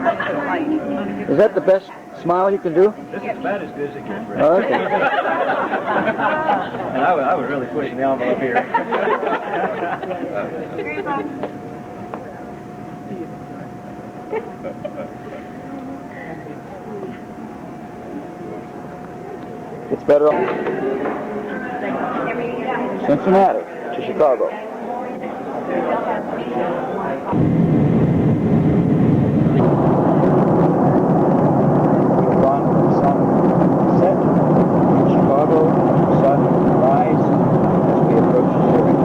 Is that the best smile you can do? This is about as good as it gets, Rick. Oh, okay. And I was really pushing the envelope here. It's better off. Cincinnati to Chicago. Sunset in Chicago, sunrise as we approach Zurich.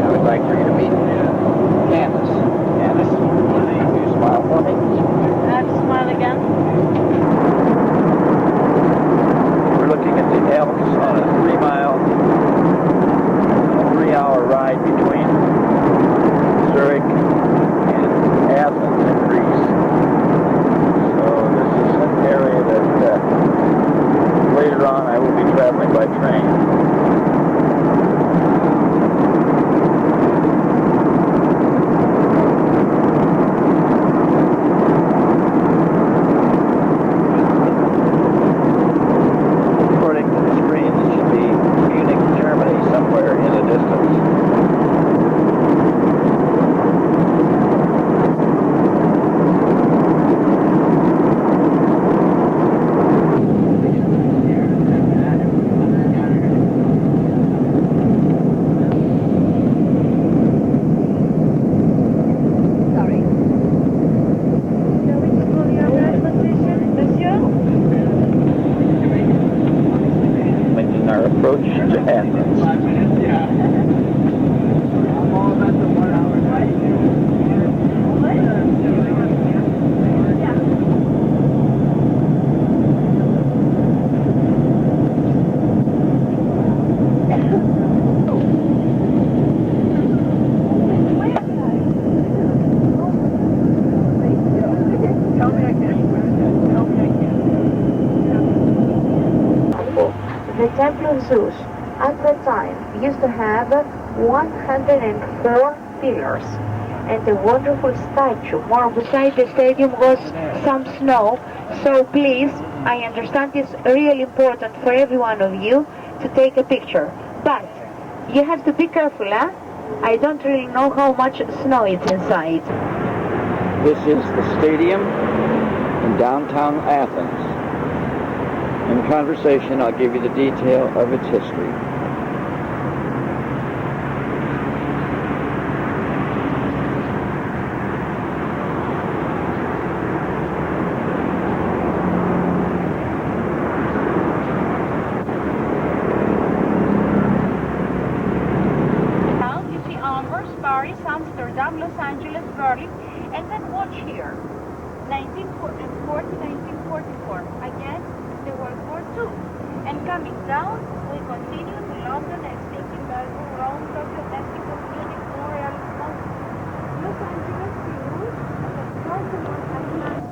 I would like for you to meet Candace. Candace, will you smile for me? Smile again. We're looking at the Alps on a 3-hour ride between Zurich and Athens in Greece. So this is an area that later on I will be traveling by train. According to the screen, this should be Munich, Germany, somewhere in the distance. Making our approach to Athens. The Temple of Zeus at that time used to have 104 pillars and a wonderful statue. More beside the stadium was some snow, so please, I understand it's really important for every one of you to take a picture. But you have to be careful, huh? I don't really know how much snow is inside. This is the stadium in downtown Athens. In conversation, I'll give you the detail of its history. Now you see Amherst, Paris, Amsterdam, Los Angeles, Berlin, and then watch here. 1940, 1944. Again, the World War II. And coming down, we continue to London, Helsinki, Melbourne, Rome, Tokyo, Mexico, Munich, Montreal, Los Angeles, Seoul, and then Baltimore, Atlanta.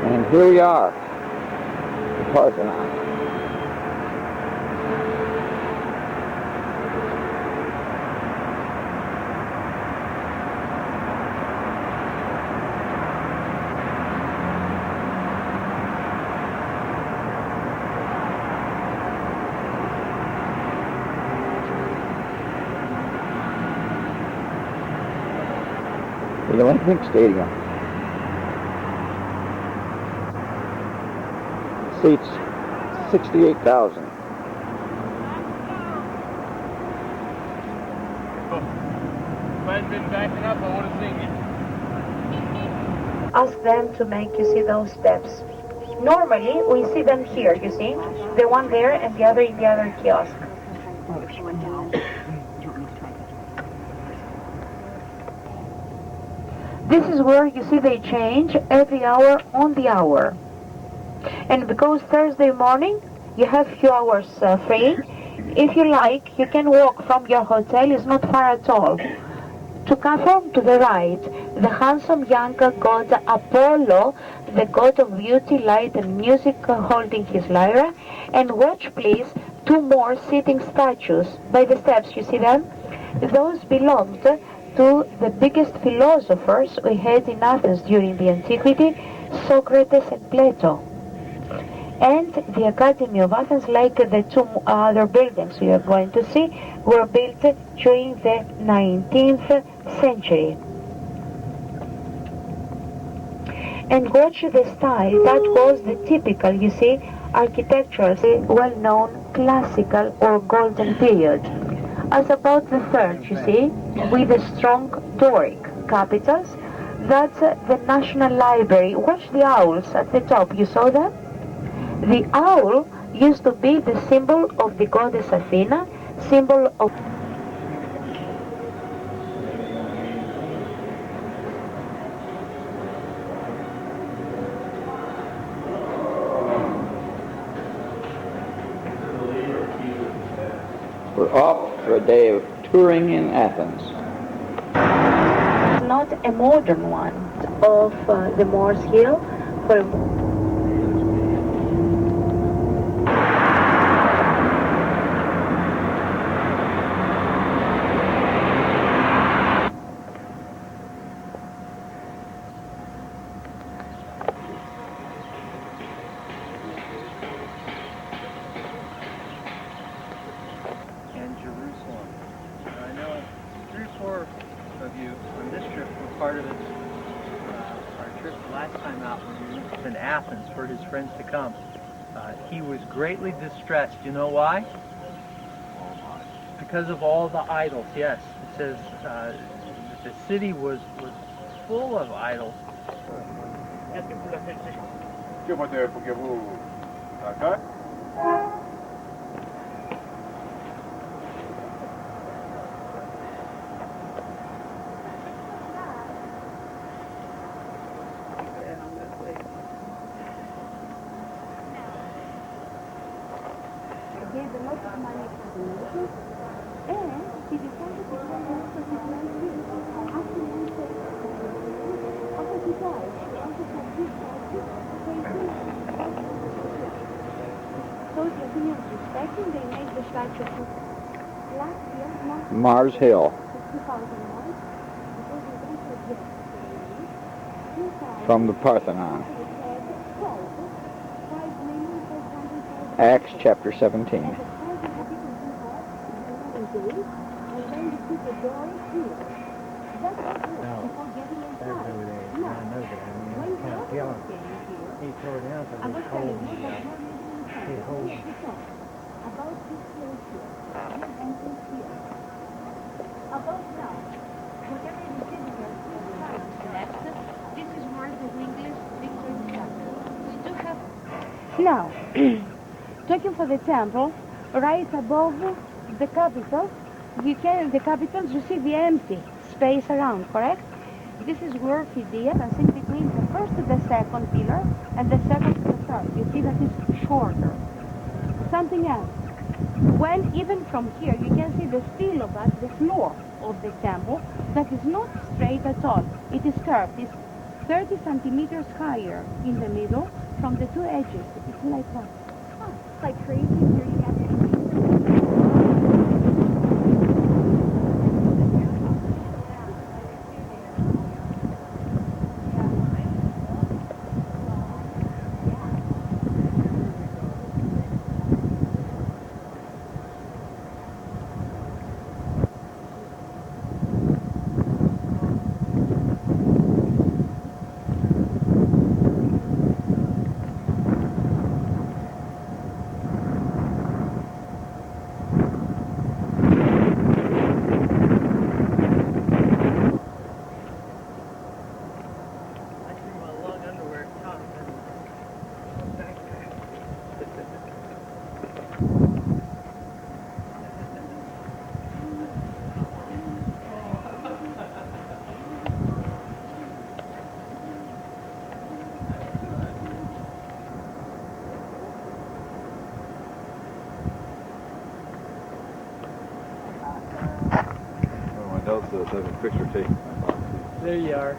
And here we are, the Parthenon. The Olympic Stadium. Seats 68,000. I've been backing up, I want to sing it. Ask them to make you see those steps. Normally, we see them here, you see? The one there and the other in the other kiosk. This is where you see they change every hour on the hour. And because Thursday morning you have few hours free, if you like, you can walk from your hotel. It's not far at all. To come home to the right, the handsome young god Apollo, the god of beauty, light and music, holding his lyre. And watch please two more sitting statues by the steps, you see them? Those belonged to the biggest philosophers we had in Athens during the antiquity, Socrates and Plato. And the Academy of Athens, like the two other buildings we are going to see, were built during the 19th century. And watch the style, that was the typical, you see, architectural, well-known classical or golden period. As about the third, you see, with the strong Doric capitals, that's the National Library. Watch the owls at the top, you saw them? The owl used to be the symbol of the goddess Athena, symbol of We're off for a day of touring in Athens. not a modern one of the Moors Hill. For and Jerusalem. I know 3 or 4 of you on this trip were part of our trip last time out when we went to Athens for his friends to come. He was greatly distressed. You know why? Because of all the idols. Yes, it says that the city was full of idols. Gave a lot of money to the nation, and he decided to come back to his life here. After he died, after some so the Athenians respecting, they made the statue of last year, Mars Hill 2001, because we don't forget. from the Parthenon. Acts chapter 17. Now, talking for the temple, right above the capitals, you see the empty space around, correct? This is where Phidias, I think between the first and the second pillar, and the second to the third. You see that it's shorter. Something else. When even from here, you can see the steel of that, the floor of the temple, that is not straight at all. It is curved. It's 30 centimeters higher in the middle from the two edges. It's like that. Oh, it's like crazy. Here you have tells the picture taking. There you are.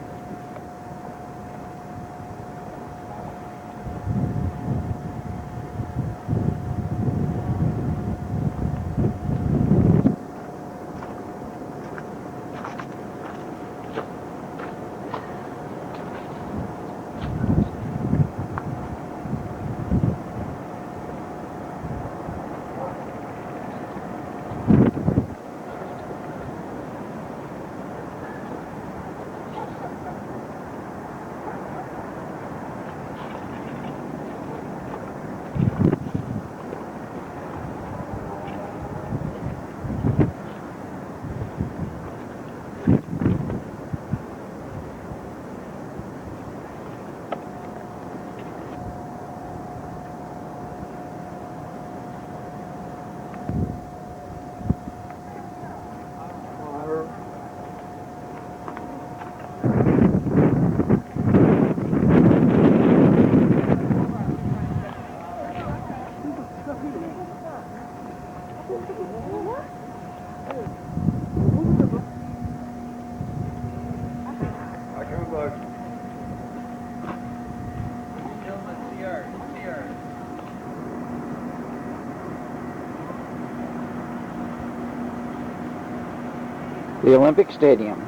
The Olympic Stadium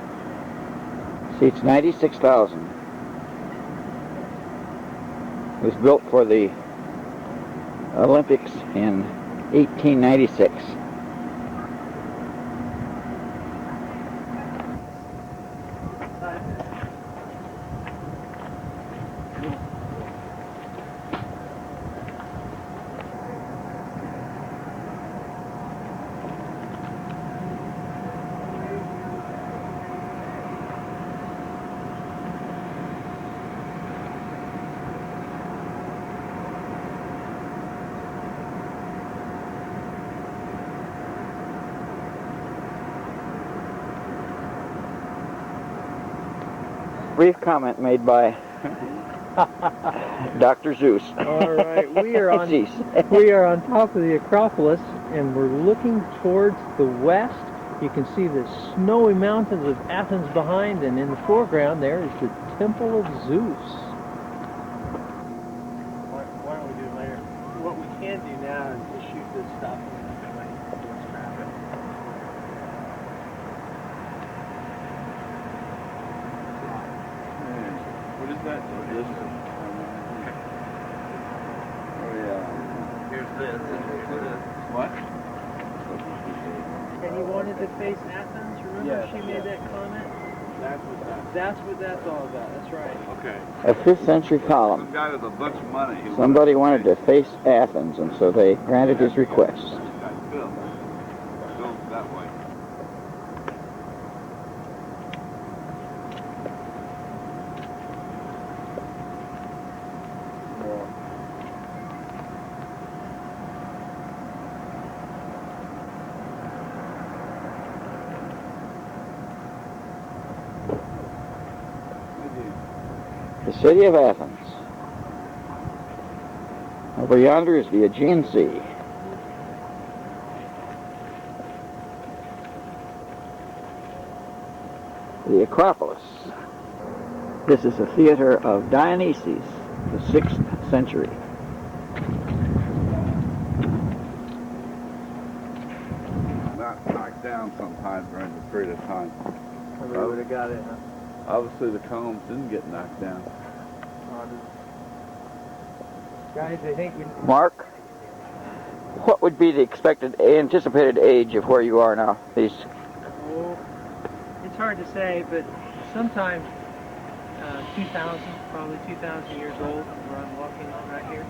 seats 96,000. It was built for the Olympics in 1896. Brief comment made by Dr. Zeus. All right, we are on top of the Acropolis, and we're looking towards the west. You can see the snowy mountains of Athens behind, and in the foreground there is the Temple of Zeus. Why don't we do it later? What we can do now is just shoot this stuff and towards traffic. What is that? Oh yeah. Here's this. What? And he wanted to face Athens. Remember she made that comment? That's what that's all about. That's right. Okay. A 5th century column. Some guy with a bunch of money. Somebody wanted to face Athens, and so they granted his request. Bill that way. The city of Athens. Over yonder is the Aegean Sea. The Acropolis. This is a theater of Dionysus, the 6th century. Not knocked down sometimes during the period of time. We would have got it, huh? Obviously the columns didn't get knocked down. Guys, I think we... Mark, what would be the anticipated age of where you are now? These. Oh, it's hard to say, but sometime 2,000, probably 2,000 years old, where I'm walking on right here.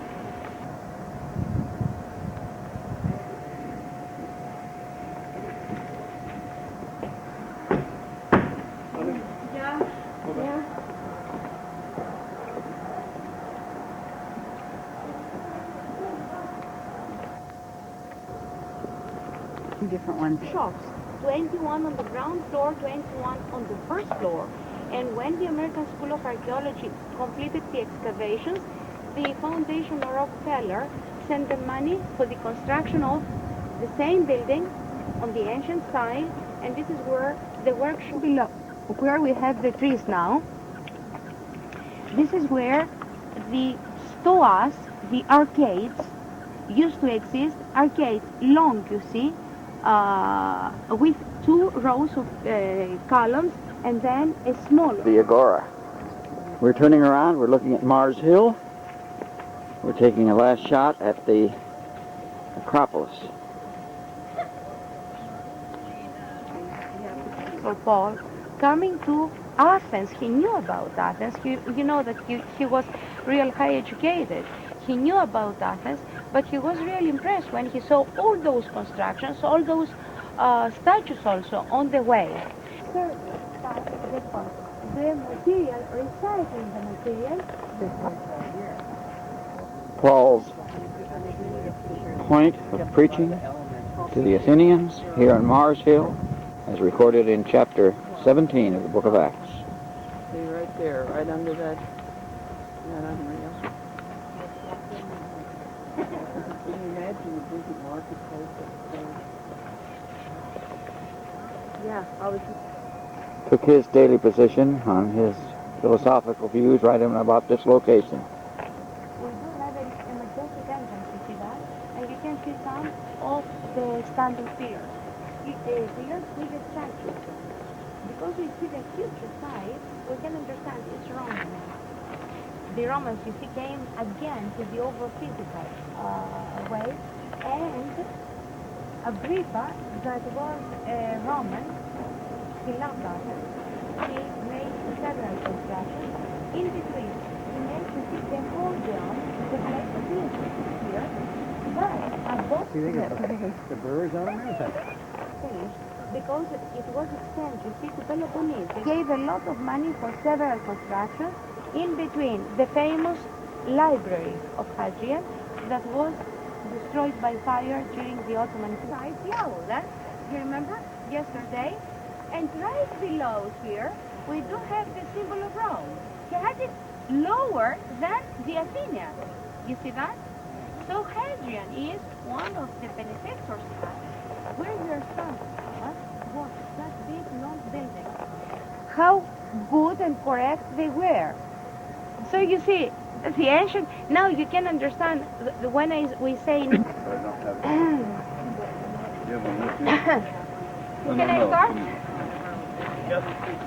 Two different ones. Shops. 21 on the ground floor, 21 on the first floor. And when the American School of Archaeology completed the excavations, the Foundation of Rockefeller sent them money for the construction of the same building on the ancient site, and this is where the workshop below, where we have the trees now. This is where the stoas, the arcades, used to exist. Arcades, long, you see, with 2 rows of columns and then a smaller. The Agora. We're turning around, we're looking at Mars Hill. We're taking a last shot at the Acropolis. For Paul, coming to Athens, he knew about Athens. You know that he was real high educated. He knew about Athens, but he was really impressed when he saw all those constructions, all those statues also on the way. The material, recycling the material. Paul's point of preaching to the Athenians here on Mars Hill, as recorded in chapter 17 of the book of Acts. See right there, right under that unreal. Can you imagine the busy marketplace? Yeah, I was. Took his daily position on his philosophical views right about this location. We do have a majestic entrance, you see that? And you can see some of the standing pillars. Pillars with the statues. Because we see the future side, we can understand it's Roman. The Romans, you see, came again to the over-physical way. And Agrippa, that was a Roman, he loved Athens. He made several constructions. In between, he made to see the whole dome, the place of music here. But above The brewers on there? finished, because it was extended, you see, to Peloponnese. They gave a lot of money for several constructions. In between, the famous library of Hadrian that was destroyed by fire during the Ottoman side. You remember? Yesterday. And right below here, we do have the symbol of Rome. He had it lower than the Athenians. You see that? So Hadrian is one of the benefactors of that. Where your son was that big long building. How good and correct they were. So you see, the ancient, now you can understand when we say... Can I start?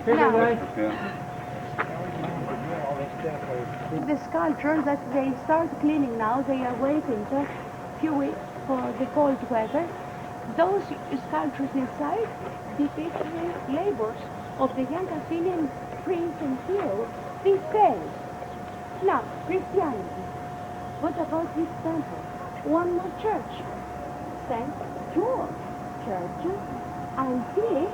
No. The sculpture that they start cleaning now, they are waiting just a few weeks for the cold weather. Those sculptures inside depict the labors of the young Athenian prince and hero, these days. Now, Christianity. What about this temple? One more church. St. George Church. Until,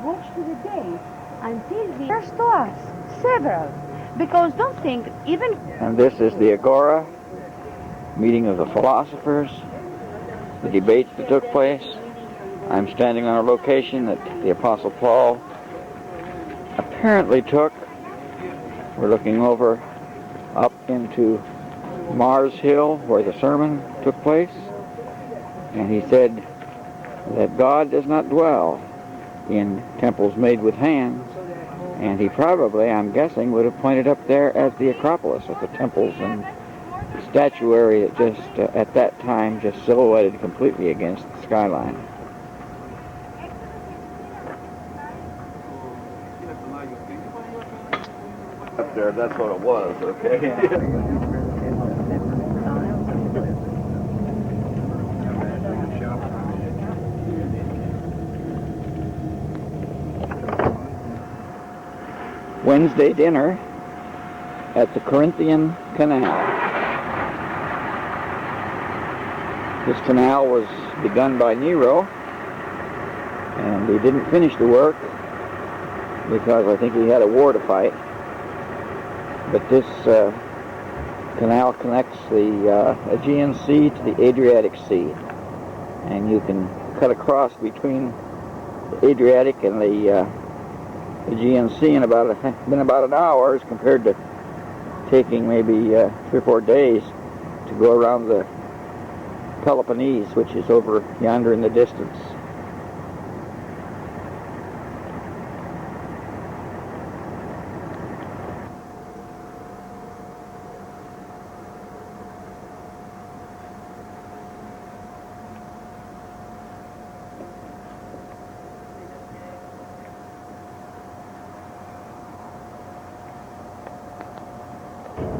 watch to the days, until the first to us, several. Because don't think, even... And this is the Agora, meeting of the philosophers, the debates that took place. I'm standing on a location that the Apostle Paul apparently took. We're looking over up into Mars Hill where the sermon took place. And he said that God does not dwell in temples made with hands. And he probably, I'm guessing, would have pointed up there as the Acropolis, at the temples and statuary that just, at that time, just silhouetted completely against the skyline. Up there, that's what it was, okay? Wednesday dinner at the Corinthian Canal. This canal was begun by Nero, and he didn't finish the work because I think he had a war to fight. But this canal connects the Aegean Sea to the Adriatic Sea, and you can cut across between the Adriatic and the Aegean Sea in about an hour, as compared to taking maybe 3 or 4 days to go around the Peloponnese, which is over yonder in the distance.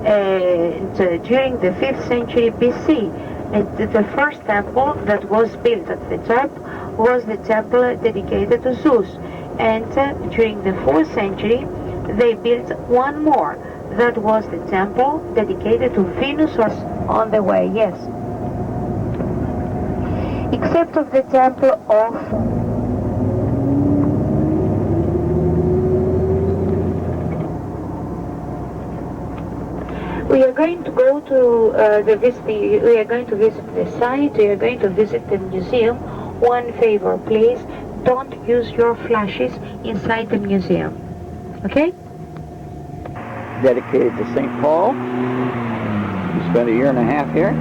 during the 5th century BC. The first temple that was built at the top was the temple dedicated to Zeus. And during the 4th century, they built one more. That was the temple dedicated to Venus or on the way, yes. Except of the temple of we are going to go to we are going to visit the site, we are going to visit the museum. One favor, please, don't use your flashes inside the museum. Okay? Dedicated to St. Paul. He spent a year and a half here.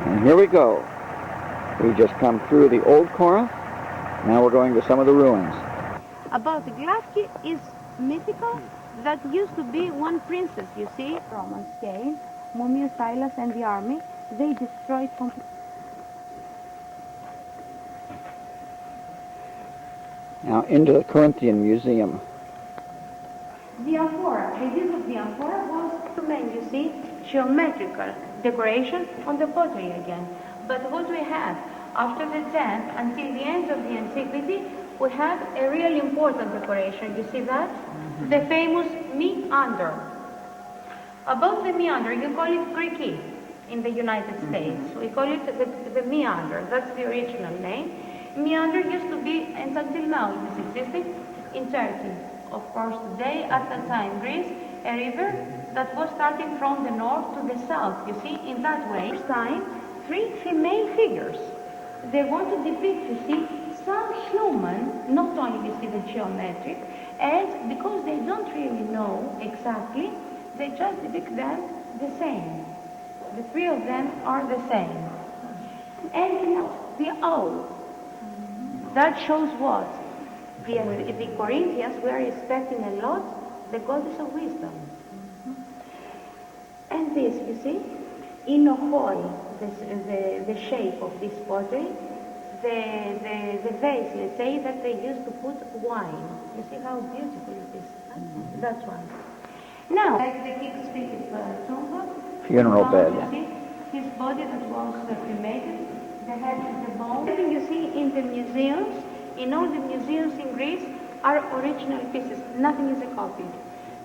And here we go. We just come through the old Corinth. Now we're going to some of the ruins. About Glavki is mythical. That used to be one princess, you see. Romans came, Mummius, Silas and the army. They destroyed completely. Now into the Corinthian Museum. The amphora, the use of the amphora was to make, you see, geometrical decoration on the pottery again. But what we have after the 10th until the end of the antiquity, we have a really important decoration. You see that? The famous meander. Above the meander, you call it Greek in the United States. We call it the meander. That's the original name. Meander used to be, and until now it is existing, in Turkey. Of course, today, at that time, Greece, a river that was starting from the north to the south. You see, in that way, first time, 3 female figures. They want to depict, you see, some human, not only you see the geometric, and because they don't really know exactly, they just depict them the same. The 3 of them are the same. And the owl. That shows what? The Corinthians were expecting a lot the goddess of wisdom. And this, you see, in a hole, the shape of this pottery, the vase, let's say, that they used to put wine. You see how beautiful it is? That's one. Now, like the King's Philip Funeral bed. You see, his body that was cremated, the head and the bone. Everything you see in the museums, in all the museums in Greece, are original pieces. Nothing is a copy.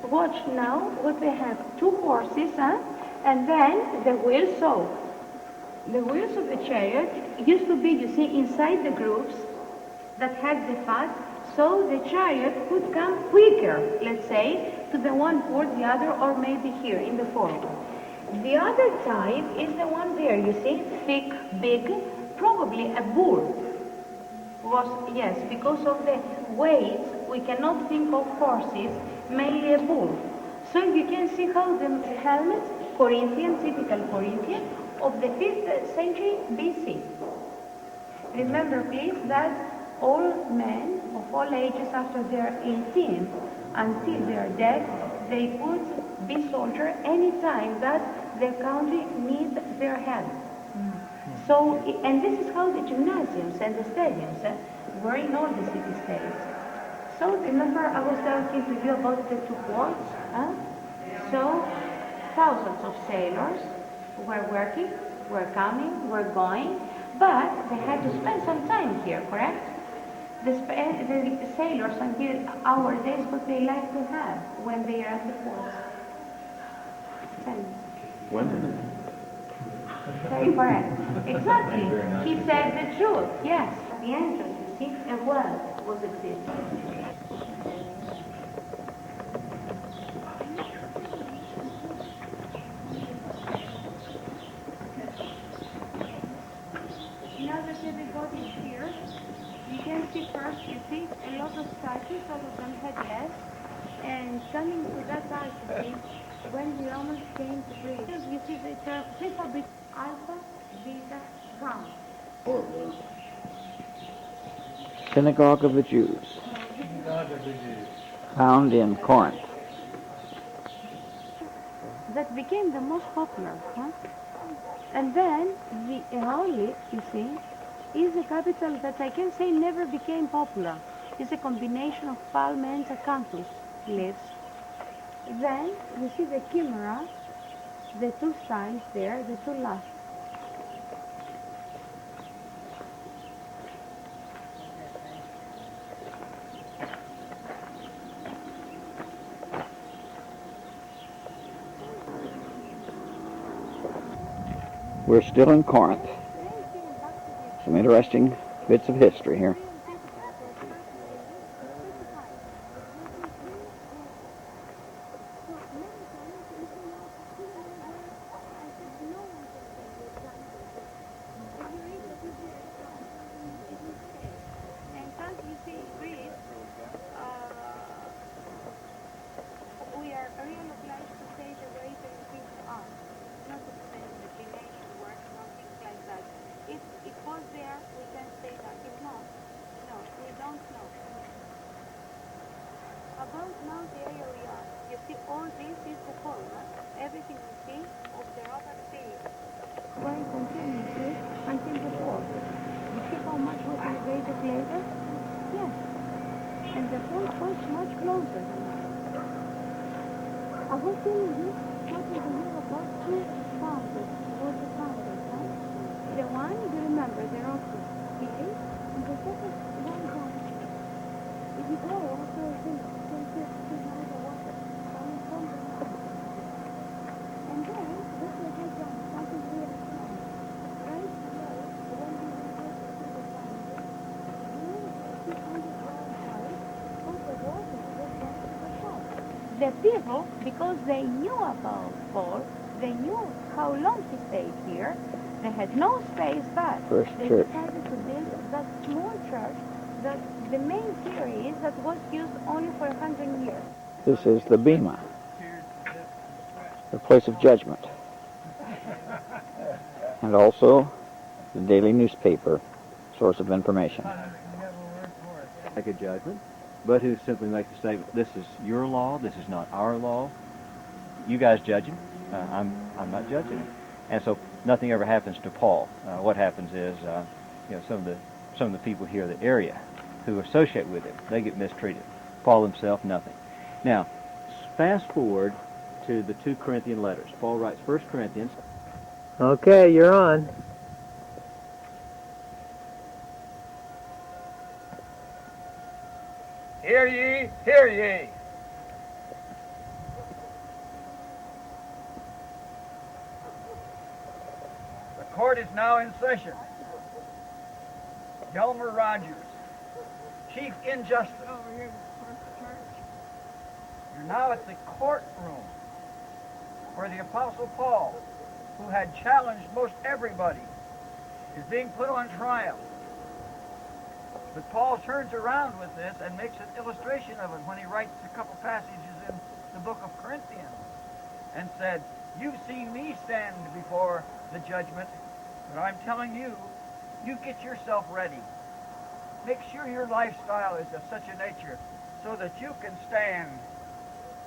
Watch now what we have. 2 horses, and then the wheels. So the wheels of the chariot used to be, you see, inside the grooves that had the fat, so the chariot could come quicker, let's say, to the one or the other, or maybe here in the forward. The other type is the one there, you see, thick, big, probably a bull. Yes, because of the weight, we cannot think of horses, mainly a bull. So you can see how the helmet, Corinthian, typical Corinthian, of the 5th century BC. Remember, please, that all men of all ages after their 18th until their death, they could be soldier any time that their country needs their help. So, and this is how the gymnasiums and the stadiums were in all the city-states. So, remember I was talking to you about the 2 ports? So, thousands of sailors were working, were coming, were going, but they had to spend some time here, correct? The sailors until our days, what they like to have when they are at the ports. Tell me. When? Very correct. Exactly. He said the truth, yes. At the entrance, you see, a well was existing. Now that everybody is here, you can see first, you see, a lot of statues, all of them headless, and coming to that architecture, when the Romans came to Greece, you see the prefabric Alpha, Beta, Gamma. Synagogue of the Jews, found in Corinth. That became the most popular, huh? And then the Eoli, you see, is a capital that I can say never became popular. It's a combination of palm and acanthus leaves. Then you see the chimera, the two sides there, the two last. We're still in Corinth. Some interesting bits of history here. And can't you see Greece? We are really obliged to say the way they think are, not to say imagination work or things like that. If it was there, we can say that. If not, no, we don't know. About now the area we are. You see, all this is the pole, huh? Everything you see of the Roman period. Going continuously until the pole. You see how much was elevated later? Yes. And the pole was much closer than that. I was telling you what was the year about 2,000 was the founders, huh? The one, you remember, the rocket, he is, and the second one down. If you go after a thing, you can see now the water coming from the mountain. And then, this will take down something really strong. Right below, when we refer to the founders, you see on the ground side, all the water was down to the top. The people, because they knew about Paul, they knew how long he stayed here, they had no space back. First They church. decided to build that small church that the main theory is that was used only for 100 years. This is the Bema, the place of judgment, and also the daily newspaper, source of information. Make a judgment, but who simply make the statement, this is your law, this is not our law. You guys judge him. I'm not judging him. And so nothing ever happens to Paul. What happens is, some of the people here in the area who associate with him, they get mistreated. Paul himself, nothing. Now, fast forward to the 2 Corinthian letters. Paul writes 1 Corinthians. Okay, you're on. Hear ye, hear ye. The court is now in session. Elmer Rogers, Chief Injustice. You're now at the courtroom where the Apostle Paul, who had challenged most everybody, is being put on trial. But Paul turns around with this and makes an illustration of it when he writes a couple passages in the book of Corinthians and said, you've seen me stand before the judgment, but I'm telling you, you get yourself ready. Make sure your lifestyle is of such a nature so that you can stand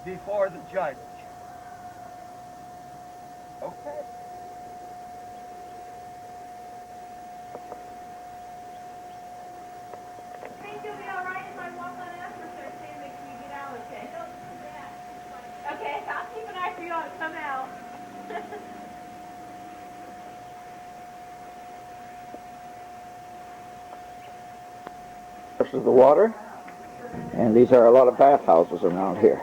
before the judge. Okay. Think you'll be all right if I walk on after Thursday and make sure you get out okay? Don't do that. Okay, I'll keep an eye for you all to come out. This is the water, and these are a lot of bathhouses around here.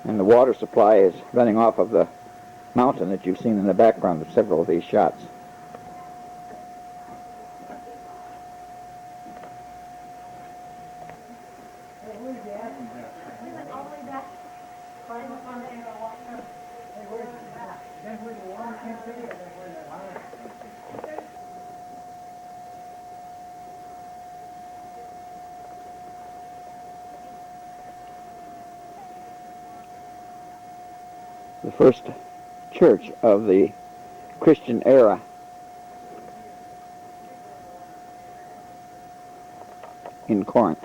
And the water supply is running off of the mountain that you've seen in the background of several of these shots. the first church of the Christian era in Corinth.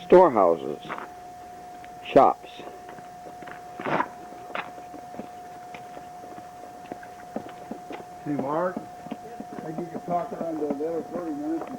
Storehouses, shops. See, Mark, I think you can talk around the other 30 minutes.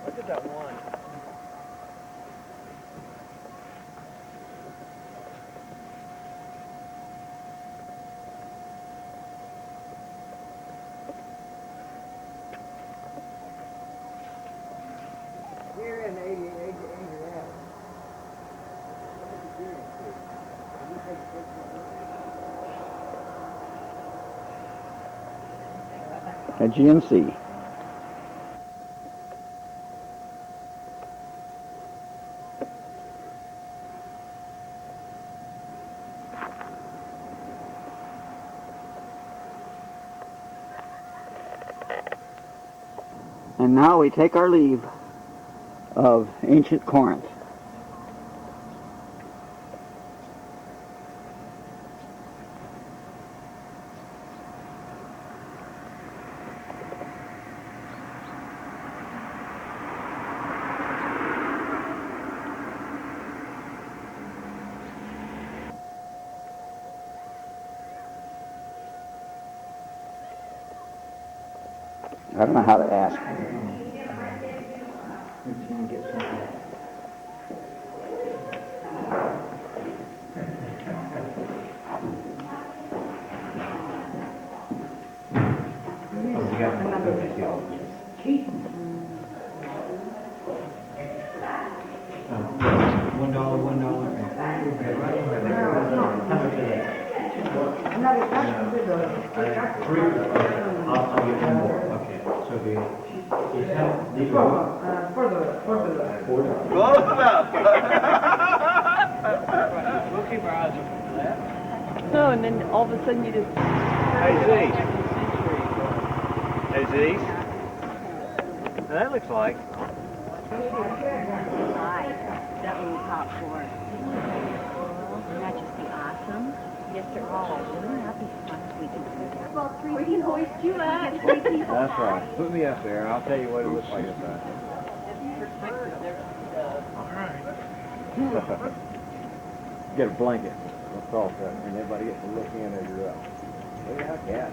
Look at that one. We're in 88. Aegean Sea. And now we take our leave of ancient Corinth. I don't know how to ask. Close enough. We'll keep our eyes open for that. No, and then all of a sudden you just... Hey, Z. Hey, Z. Now that looks like. That little popcorn. Wouldn't that just be awesome? Yes, sir. Oh, wouldn't that be fun if we could? About three we can hoist you up. That's right. Put me up there. I'll tell you what it looks like inside. Get a blanket across that, and everybody gets to look in as you're up. Look at that.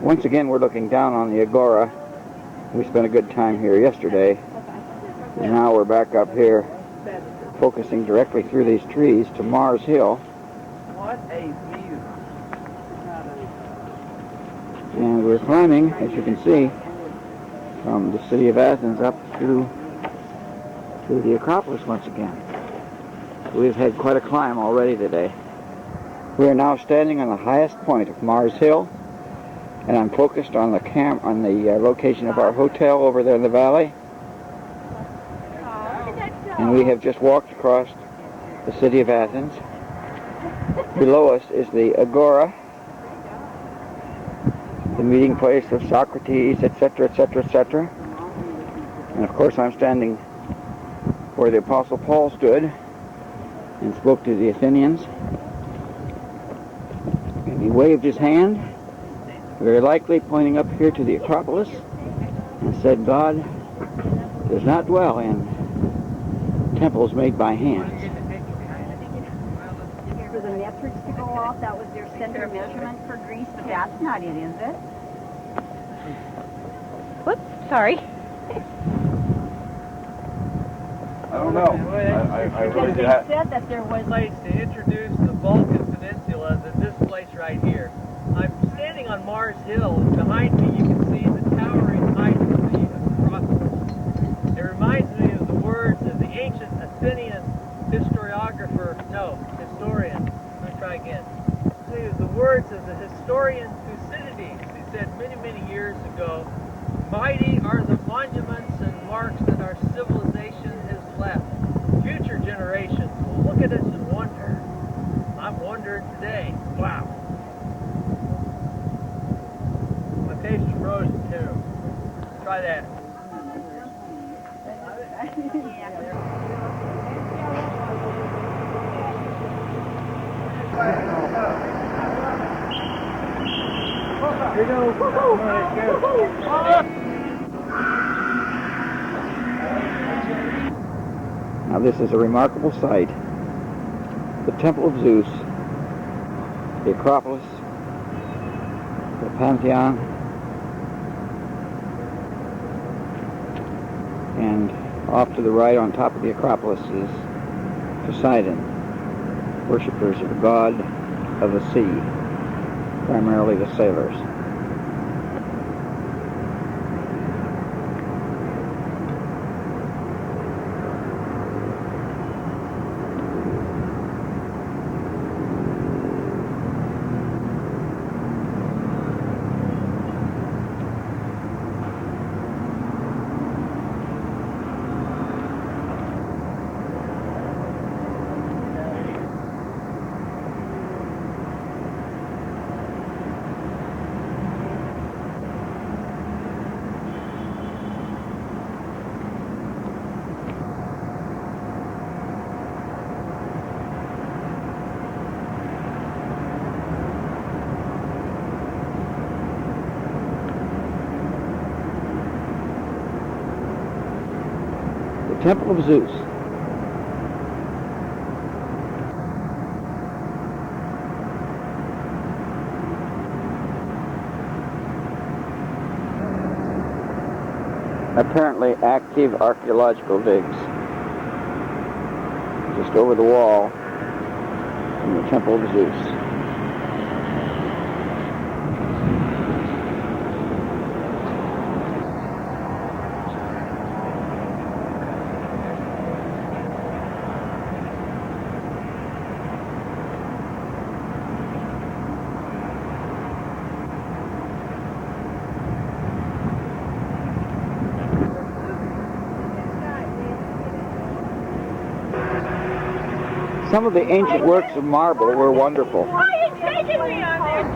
Once again, we're looking down on the Agora. We spent a good time here yesterday. And now we're back up here, focusing directly through these trees to Mars Hill. What a view. And we're climbing, as you can see, from the city of Athens up to the Acropolis once again. We've had quite a climb already today. We are now standing on the highest point of Mars Hill, and I'm focused on the location of our hotel over there in the valley. And we have just walked across the city of Athens. Below us is the Agora, the meeting place of Socrates, etc., etc., etc. And of course I'm standing where the Apostle Paul stood and spoke to the Athenians. And he waved his hand, very likely pointing up here to the Acropolis, and said, God does not dwell in temples made by hands. For the metrics to go off, that was their center measurement for Greece, but that's not it, is it? Whoops, sorry. I don't know. I really Because they did. said that there was... Place to introduce the Balkan Peninsula is this place right here. I'm standing on Mars Hill, and behind me you can see the towering height of the Acropolis. It reminds me of the words of the ancient Athenian historian. Let me try again. The words of the historian Thucydides. He said many years ago, mighty are the monuments and marks that our civilization has left. Future generations will look at us and wonder. I'm wondering today. Wow. My taste is frozen too. Try that. Now this is a remarkable sight. The Temple of Zeus, the Acropolis, the Pantheon, and off to the right on top of the Acropolis is Poseidon, worshippers of the god of the sea, primarily the sailors. Temple of Zeus. Apparently active archaeological digs just over the wall from the Temple of Zeus. Some of the ancient works of marble were wonderful. Why are you taking me on there?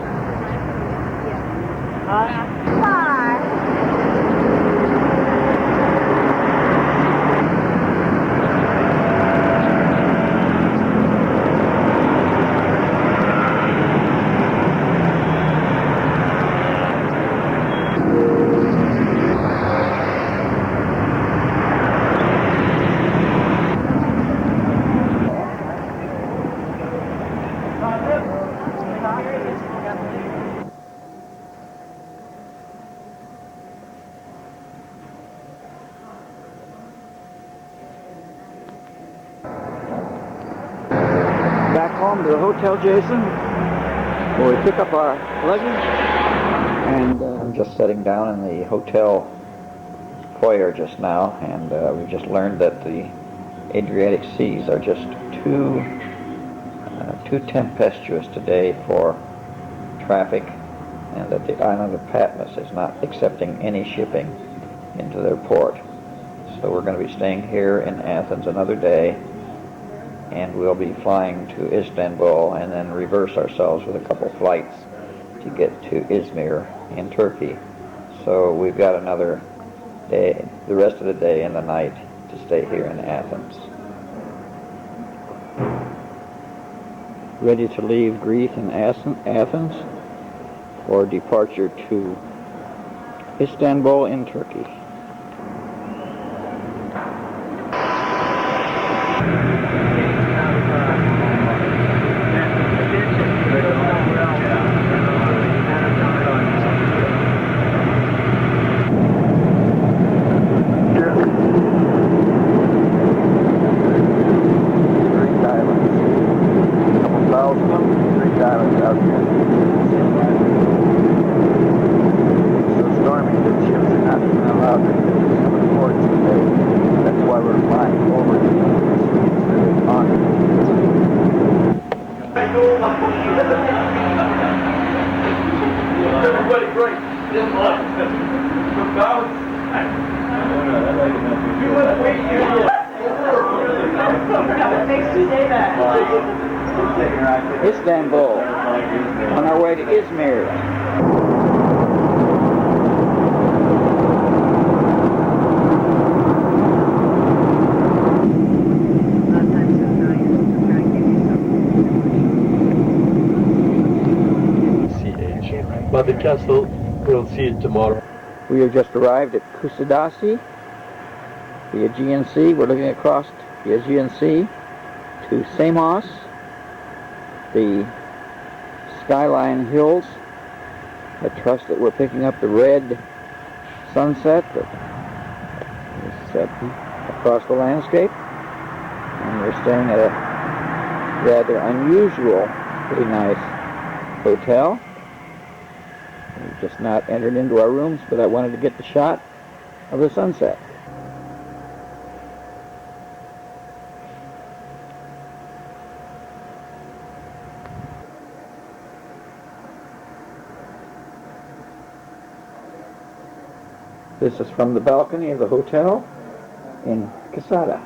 home to the hotel, Jason, where we pick up our luggage. And I'm just sitting down in the hotel foyer just now, and we just learned that the Adriatic seas are just too tempestuous today for traffic, and that the island of Patmos is not accepting any shipping into their port. So we're going to be staying here in Athens another day, and we'll be flying to Istanbul and then reverse ourselves with a couple flights to get to Izmir in Turkey. So we've got another day, the rest of the day and the night, to stay here in Athens. Ready to leave Greece and Athens for departure to Istanbul in Turkey. Istanbul, on our way to Izmir. But the castle, we'll see it tomorrow. We have just arrived at Kusadasi, the Aegean Sea. We're looking across the Aegean Sea to Samos, the skyline hills. I trust that we're picking up the red sunset that is set across the landscape. And we're staying at a rather unusually nice hotel. We've just not entered into our rooms, but I wanted to get the shot of the sunset. This is from the balcony of the hotel in Casada.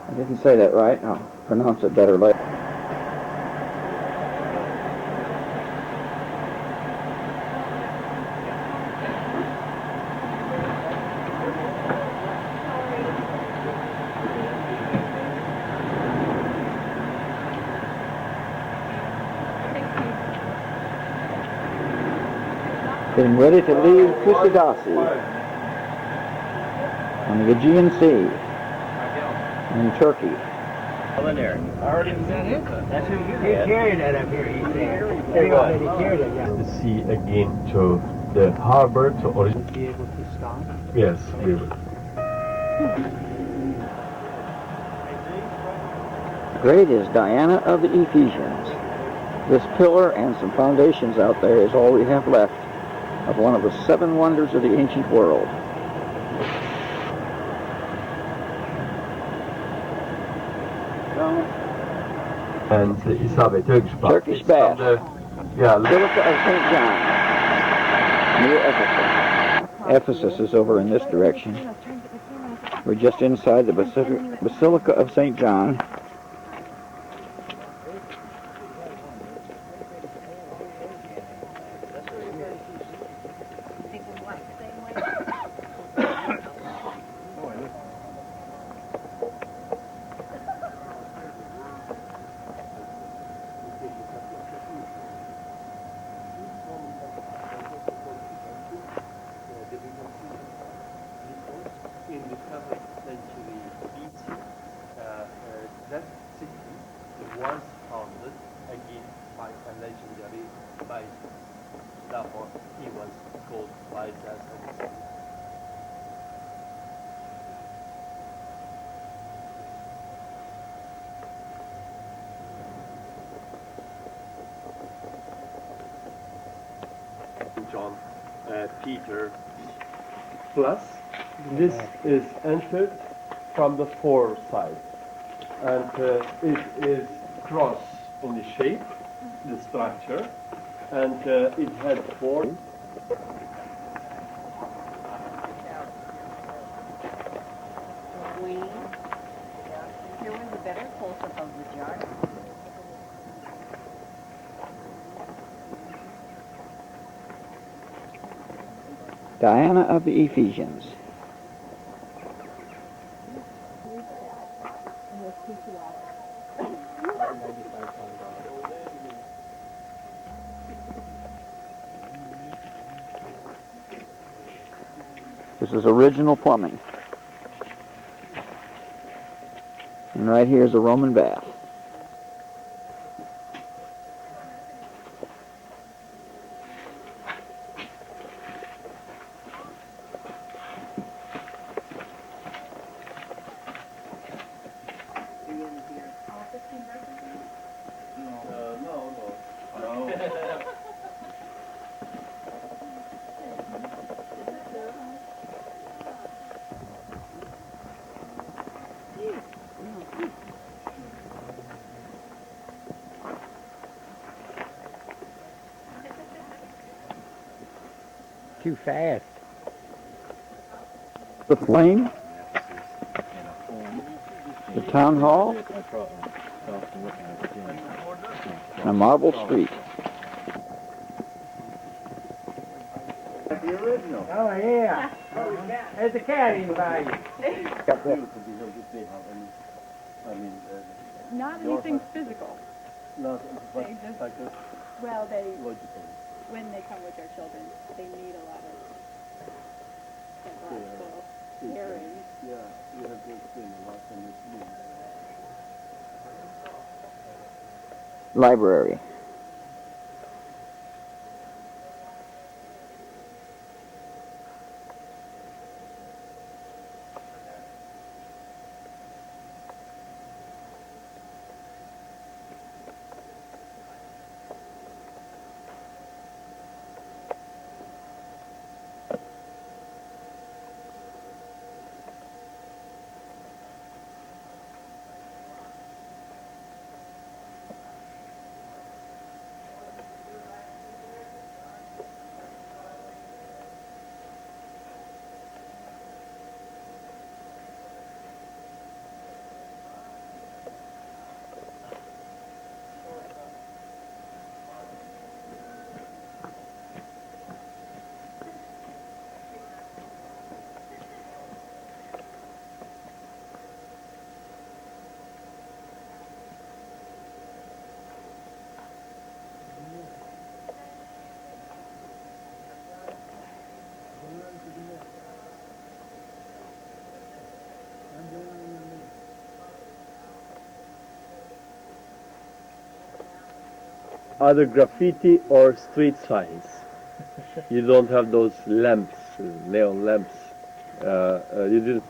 I didn't say that right. I'll pronounce it better later. Getting ready to leave Kusadasi on the Aegean Sea in Turkey. That's who you carried that up here, you think. The sea again to the harbor to origin. Be able to stop? Yes, we will. Great is Diana of the Ephesians. This pillar and some foundations out there is all we have left of one of the 7 wonders of the ancient world. And Isabel, Turkish bath. Yeah, Basilica of St. John, near Ephesus. Ephesus is over in this direction. We're just inside the Basilica of St. John. In the 7th century BC, that city was founded again by a legendary Byzantine. Therefore, he was called Byzantine. Peter. Plus, this is entered from the four sides, and it is cross in the shape, the structure, and it had four. Here was a better close-up of the jar. Diana of the Ephesians. This is original plumbing. And right here is a Roman bath. Too fast. The flame, the town hall, and a marble street. The original. Oh, yeah. There's a cat in by you. Not anything physical. No, but They just- like this, Well, they logical. when they come with their children, they need a lot of psychological caring. Yeah, you have to explain a lot in this room. Library. Either graffiti or street signs. You don't have those lamps, neon lamps. You didn't.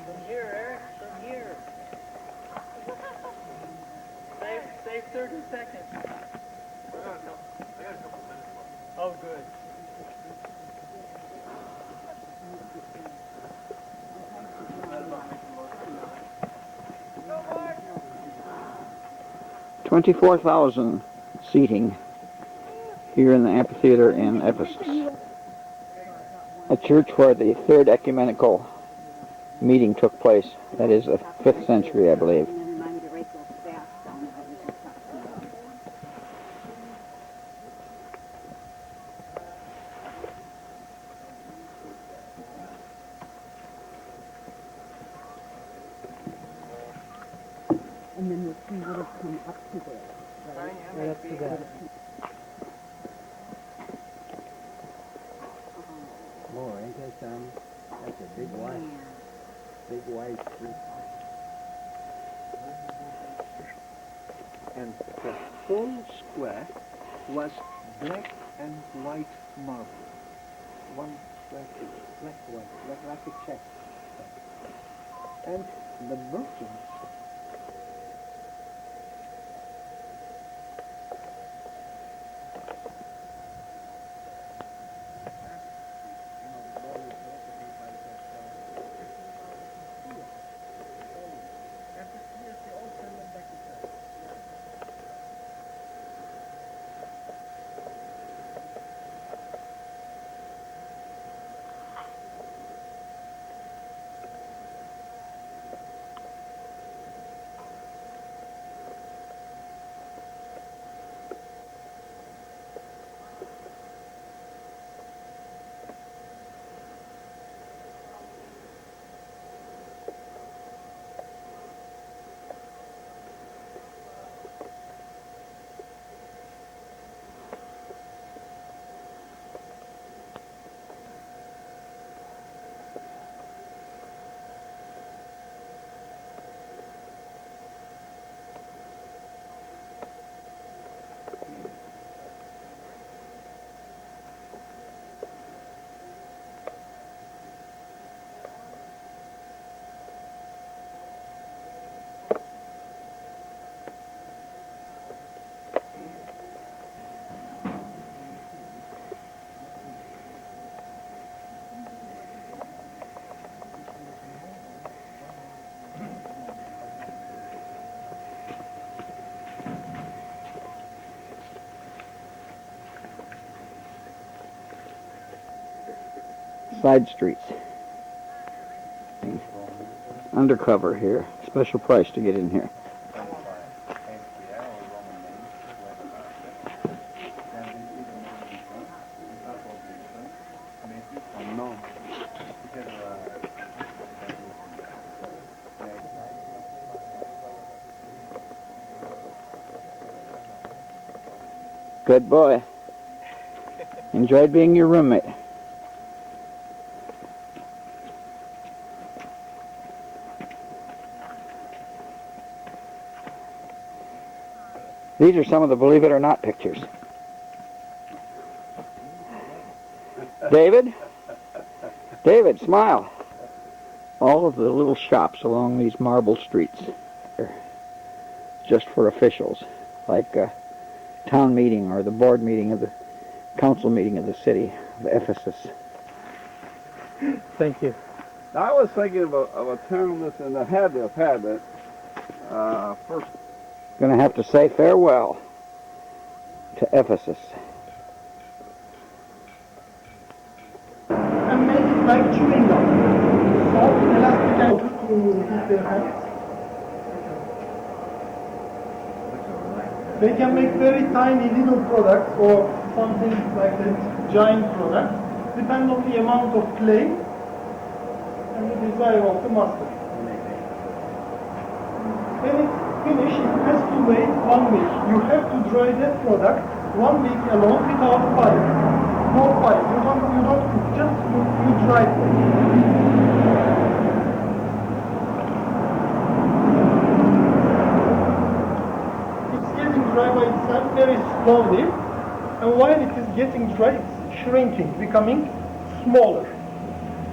From here, Eric, from here. Save 30 seconds. I got a couple minutes left. Oh, good. 24,000 seating here in the amphitheater in Ephesus. A church where the third ecumenical meeting took place. That is the 5th century, I believe. And then the tree would have come up to there. Right up to that. More, ain't that something? That's a big white tree. And the whole square was black and white marble. One black, white, like a check. And The Brooklyn. Side streets. Undercover here. Special price to get in here. Good boy. Enjoyed being your roommate. These are some of the believe it or not pictures. David? David, smile. All of the little shops along these marble streets are just for officials, like a town meeting or the board meeting of the council meeting of the city of Ephesus. Thank you. I was thinking of a town that's in the had to have had that first. Going to have to say farewell to Ephesus. And make it like chewing gum. Soft, elastic, and to heat their hands. They can make very tiny little products or something like that, giant products, depending on the amount of clay and the desire of the master. When it's finished, it has to wait 1 week. You have to dry that product 1 week alone without fire. No fire. You don't cook, just you dry it. It's getting dry by itself very slowly, and while it is getting dry, it's shrinking, becoming smaller.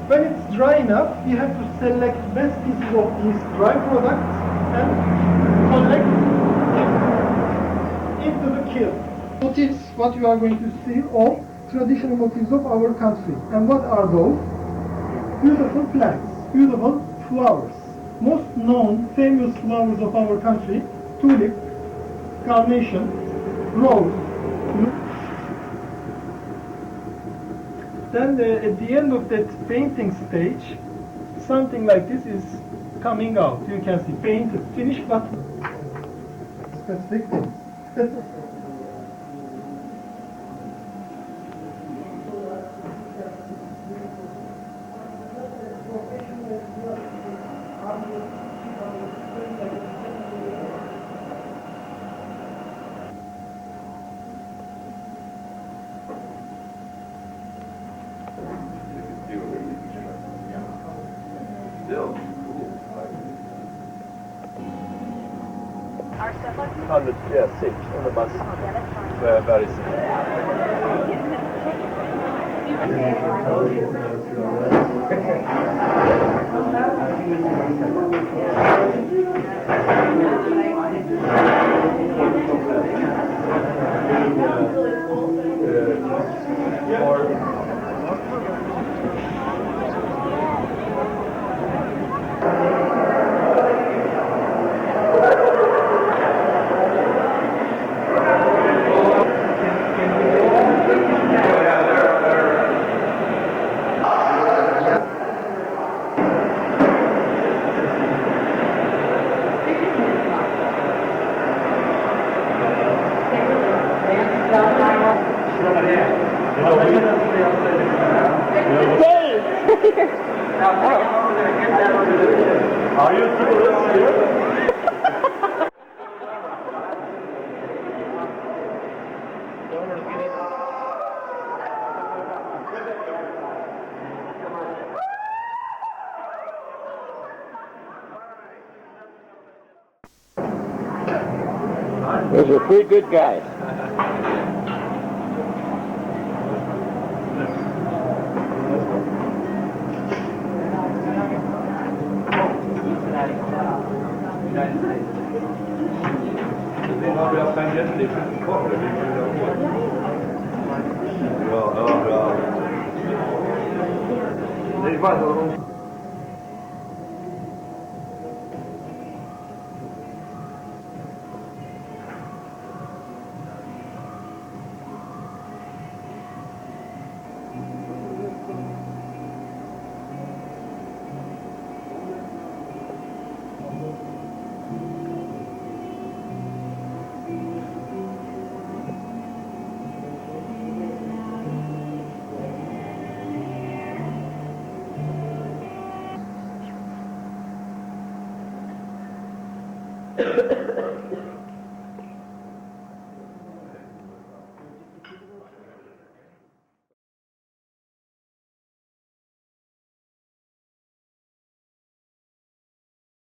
When it's dry enough, you have to select best pieces of these dry products and collect into the kiln. Motifs, what you are going to see, all traditional motifs of our country. And what are those? Beautiful plants, beautiful flowers. Most known, famous flowers of our country: tulip, carnation, rose. Then at the end of that painting stage, something like this is coming out. You can see painted, finished, but specific things. On the seat, on the bus. Very simple. Are you tourists here? Those are three good guys.